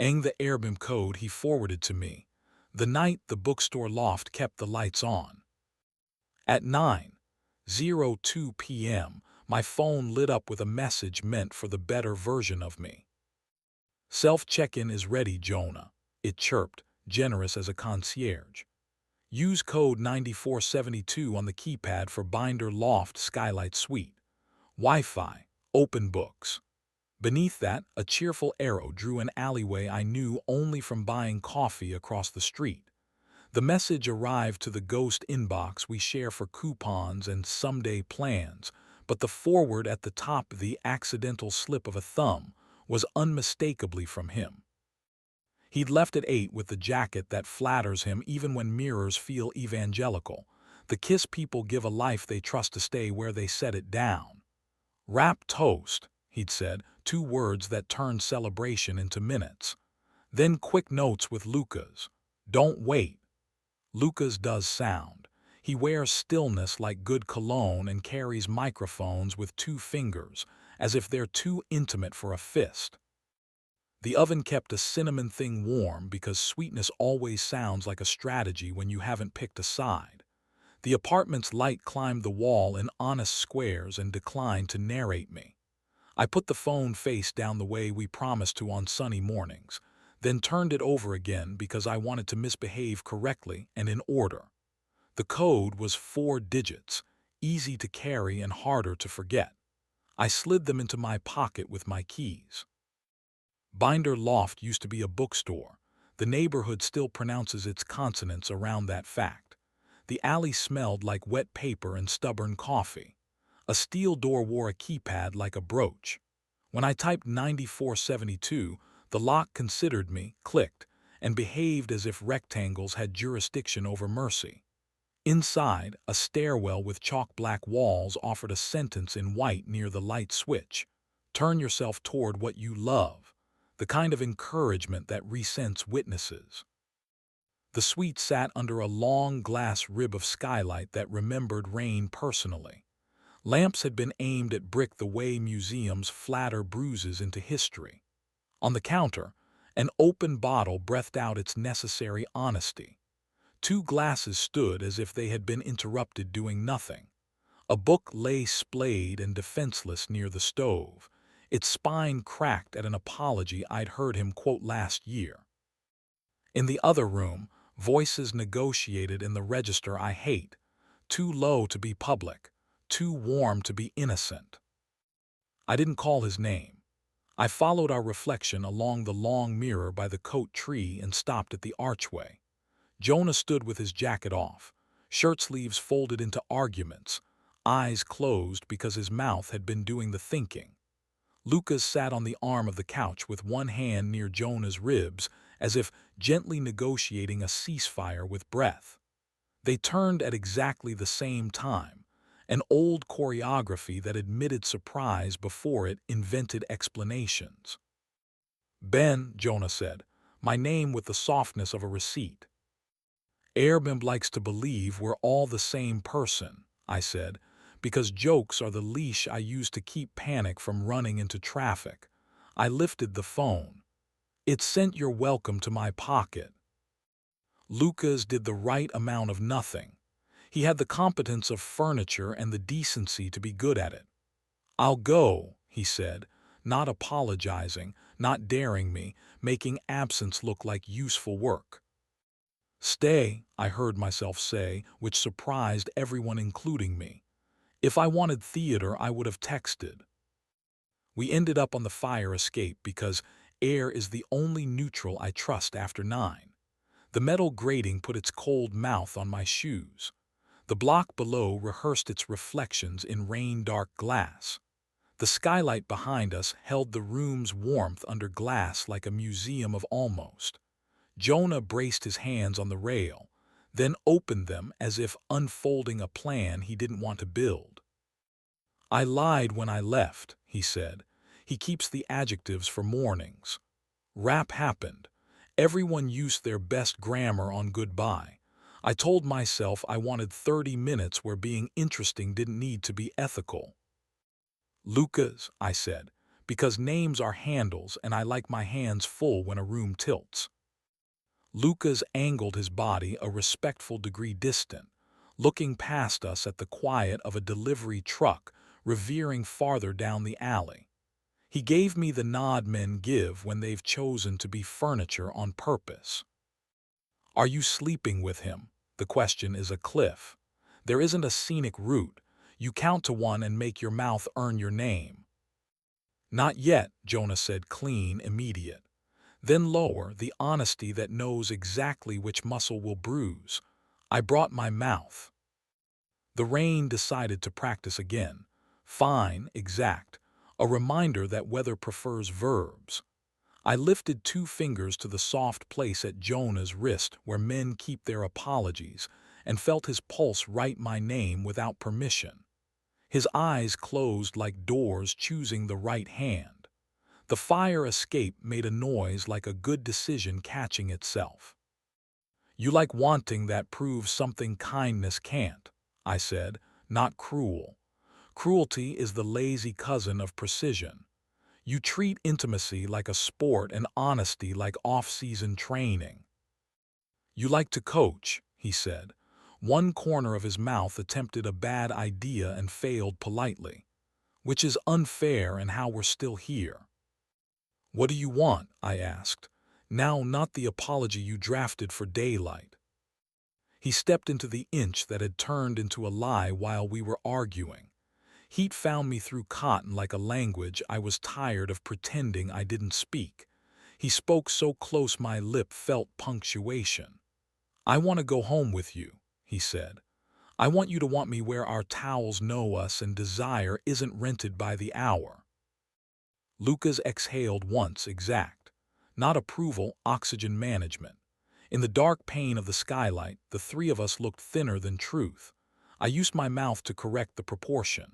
the Airbnb code he forwarded to me, the night the bookstore loft kept the lights on. At 9:02 p.m., my phone lit up with a message meant for the better version of me. Self-check-in is ready, Jonah, it chirped, generous as a concierge. Use code 9472 on the keypad for Binder Loft Skylight Suite. Wi-Fi, open books. Beneath that, a cheerful arrow drew an alleyway I knew only from buying coffee across the street. The message arrived to the ghost inbox we share for coupons and someday plans, but the forward at the top, the accidental slip of a thumb, was unmistakably from him. He'd left at 8 with the jacket that flatters him even when mirrors feel evangelical, the kiss people give a life they trust to stay where they set it down. Wrap toast, he'd said, 2 words that turned celebration into minutes. Then quick notes with Luca's. Don't wait. Luca's does sound. He wears stillness like good cologne and carries microphones with 2 fingers, as if they're too intimate for a fist. The oven kept a cinnamon thing warm because sweetness always sounds like a strategy when you haven't picked a side. The apartment's light climbed the wall in honest squares and declined to narrate me. I put the phone face down the way we promised to on sunny mornings, then turned it over again because I wanted to misbehave correctly and in order. The code was 4 digits, easy to carry and harder to forget. I slid them into my pocket with my keys. Binder Loft used to be a bookstore. The neighborhood still pronounces its consonants around that fact. The alley smelled like wet paper and stubborn coffee. A steel door wore a keypad like a brooch. When I typed 9472, the lock considered me, clicked, and behaved as if rectangles had jurisdiction over mercy. Inside, a stairwell with chalk-black walls offered a sentence in white near the light switch. Turn yourself toward what you love. The kind of encouragement that resents witnesses. The suite sat under a long glass rib of skylight that remembered rain personally. Lamps had been aimed at brick the way museums flatter bruises into history. On the counter, an open bottle breathed out its necessary honesty. 2 glasses stood as if they had been interrupted doing nothing. A book lay splayed and defenseless near the stove, its spine cracked at an apology I'd heard him quote last year. In the other room, voices negotiated in the register I hate, too low to be public, too warm to be innocent. I didn't call his name. I followed our reflection along the long mirror by the coat tree and stopped at the archway. Jonah stood with his jacket off, shirt sleeves folded into arguments, eyes closed because his mouth had been doing the thinking. Lucas sat on the arm of the couch with one hand near Jonah's ribs, as if gently negotiating a ceasefire with breath. They turned at exactly the same time, an old choreography that admitted surprise before it invented explanations. Ben, Jonah said, my name with the softness of a receipt. Airbnb likes to believe we're all the same person, I said, because jokes are the leash I use to keep panic from running into traffic. I lifted the phone. It sent your welcome to my pocket. Lucas did the right amount of nothing. He had the competence of furniture and the decency to be good at it. I'll go, he said, not apologizing, not daring me, making absence look like useful work. Stay, I heard myself say, which surprised everyone including me. If I wanted theater, I would have texted. We ended up on the fire escape because air is the only neutral I trust after 9. The metal grating put its cold mouth on my shoes. The block below rehearsed its reflections in rain-dark glass. The skylight behind us held the room's warmth under glass like a museum of almost. Jonah braced his hands on the rail, then opened them as if unfolding a plan he didn't want to build. I lied when I left, he said. He keeps the adjectives for mornings. Rap happened. Everyone used their best grammar on goodbye. I told myself I wanted 30 minutes where being interesting didn't need to be ethical. Lucas, I said, Because names are handles and I like my hands full when a room tilts. Lucas angled his body a respectful degree distant, looking past us at the quiet of a delivery truck revering farther down the alley. He gave me the nod men give when they've chosen to be furniture on purpose. Are you sleeping with him? The question is a cliff. There isn't a scenic route. You count to one and make your mouth earn your name. Not yet, Jonah said, clean, immediate. Then lower, the honesty that knows exactly which muscle will bruise. I brought my mouth. The rain decided to practice again. Fine, exact. A reminder that weather prefers verbs. I lifted 2 fingers to the soft place at Jonah's wrist where men keep their apologies and felt his pulse write my name without permission. His eyes closed like doors choosing the right hand. The fire escape made a noise like a good decision catching itself. You like wanting that proves something kindness can't, I said, not cruel. Cruelty is the lazy cousin of precision. You treat intimacy like a sport and honesty like off-season training. You like to coach, he said. One corner of his mouth attempted a bad idea and failed politely, which is unfair and how we're still here. What do you want? I asked. Now not the apology you drafted for daylight. He stepped into the inch that had turned into a lie while we were arguing. Heat found me through cotton like a language I was tired of pretending I didn't speak. He spoke so close my lip felt punctuation. I want to go home with you, he said. I want you to want me where our towels know us and desire isn't rented by the hour. Lucas exhaled once exact. Not approval, oxygen management. In the dark pain of the skylight, the 3 of us looked thinner than truth. I used my mouth to correct the proportion.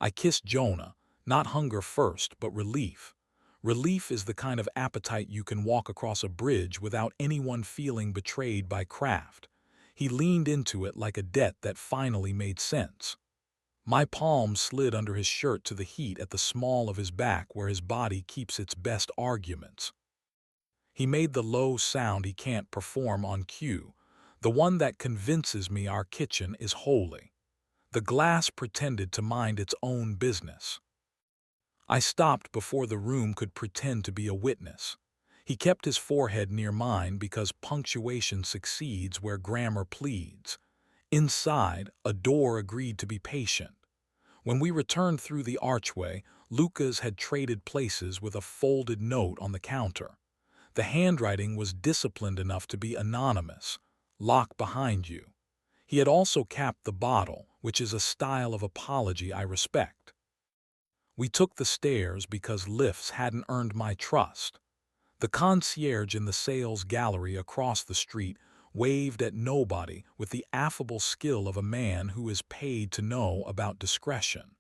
I kissed Jonah, not hunger first, but relief. Relief is the kind of appetite you can walk across a bridge without anyone feeling betrayed by craft. He leaned into it like a debt that finally made sense. My palm slid under his shirt to the heat at the small of his back where his body keeps its best arguments. He made the low sound he can't perform on cue, the one that convinces me our kitchen is holy. The glass pretended to mind its own business. I stopped before the room could pretend to be a witness. He kept his forehead near mine because punctuation succeeds where grammar pleads. Inside, a door agreed to be patient. When we returned through the archway, Lucas had traded places with a folded note on the counter. The handwriting was disciplined enough to be anonymous. Lock behind you. He had also capped the bottle, which is a style of apology I respect. We took the stairs because lifts hadn't earned my trust. The concierge in the sales gallery across the street waved at nobody with the affable skill of a man who is paid to know about discretion.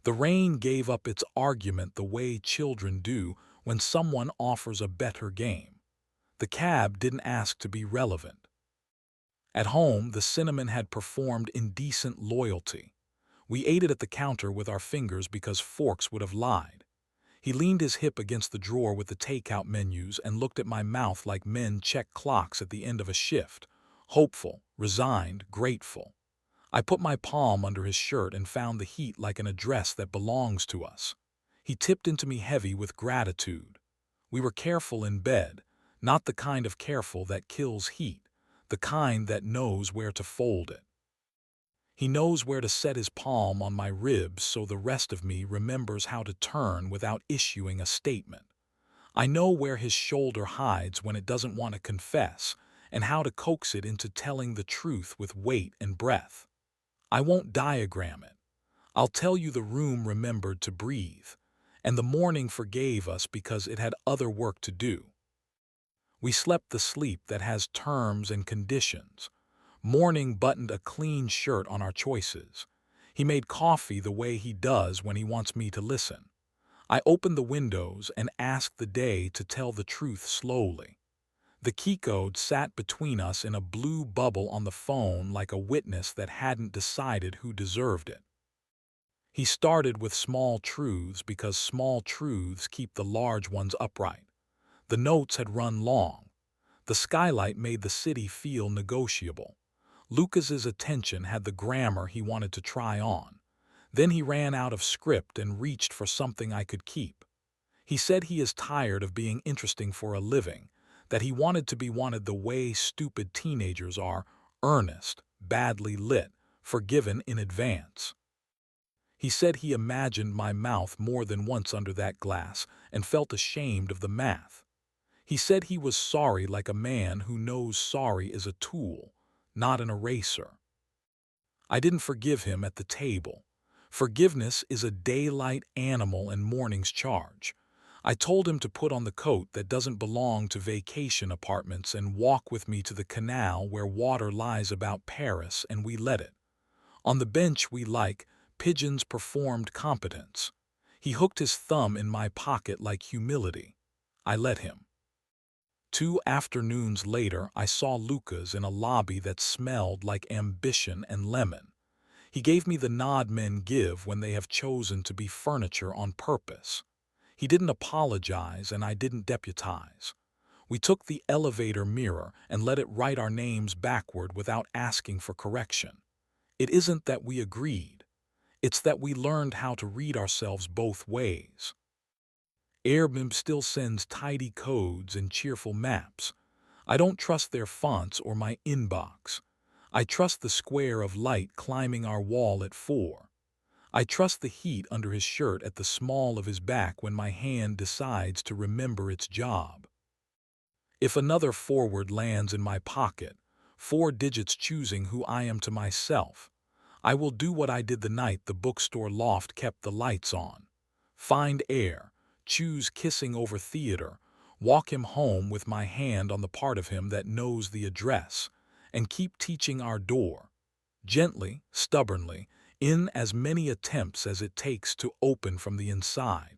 The rain gave up its argument the way children do when someone offers a better game. The cab didn't ask to be relevant. At home, the cinnamon had performed indecent loyalty. We ate it at the counter with our fingers because forks would have lied. He leaned his hip against the drawer with the takeout menus and looked at my mouth like men check clocks at the end of a shift. Hopeful, resigned, grateful. I put my palm under his shirt and found the heat like an address that belongs to us. He tipped into me heavy with gratitude. We were careful in bed, not the kind of careful that kills heat, the kind that knows where to fold it. He knows where to set his palm on my ribs so the rest of me remembers how to turn without issuing a statement. I know where his shoulder hides when it doesn't want to confess and how to coax it into telling the truth with weight and breath. I won't diagram it. I'll tell you the room remembered to breathe, and the morning forgave us because it had other work to do. We slept the sleep that has terms and conditions. Morning buttoned a clean shirt on our choices. He made coffee the way he does when he wants me to listen. I opened the windows and asked the day to tell the truth slowly. The keycode sat between us in a blue bubble on the phone like a witness that hadn't decided who deserved it. He started with small truths because small truths keep the large ones upright. The notes had run long. The skylight made the city feel negotiable. Lucas's attention had the grammar he wanted to try on. Then he ran out of script and reached for something I could keep. He said he is tired of being interesting for a living, that he wanted to be wanted the way stupid teenagers are, earnest, badly lit, forgiven in advance. He said he imagined my mouth more than once under that glass and felt ashamed of the math. He said he was sorry like a man who knows sorry is a tool, not an eraser. I didn't forgive him at the table. Forgiveness is a daylight animal and morning's charge. I told him to put on the coat that doesn't belong to vacation apartments and walk with me to the canal where water lies about Paris, and we let it. On the bench we like, pigeons performed competence. He hooked his thumb in my pocket like humility. I let him. 2 afternoons later, I saw Lucas in a lobby that smelled like ambition and lemon. He gave me the nod men give when they have chosen to be furniture on purpose. He didn't apologize and I didn't deputize. We took the elevator mirror and let it write our names backward without asking for correction. It isn't that we agreed. It's that we learned how to read ourselves both ways. Airbnb still sends tidy codes and cheerful maps. I don't trust their fonts or my inbox. I trust the square of light climbing our wall at 4. I trust the heat under his shirt at the small of his back when my hand decides to remember its job. If another forward lands in my pocket, 4 digits choosing who I am to myself, I will do what I did the night the bookstore loft kept the lights on. Find air, choose kissing over theater, walk him home with my hand on the part of him that knows the address, and keep teaching our door, gently, stubbornly, in as many attempts as it takes to open from the inside.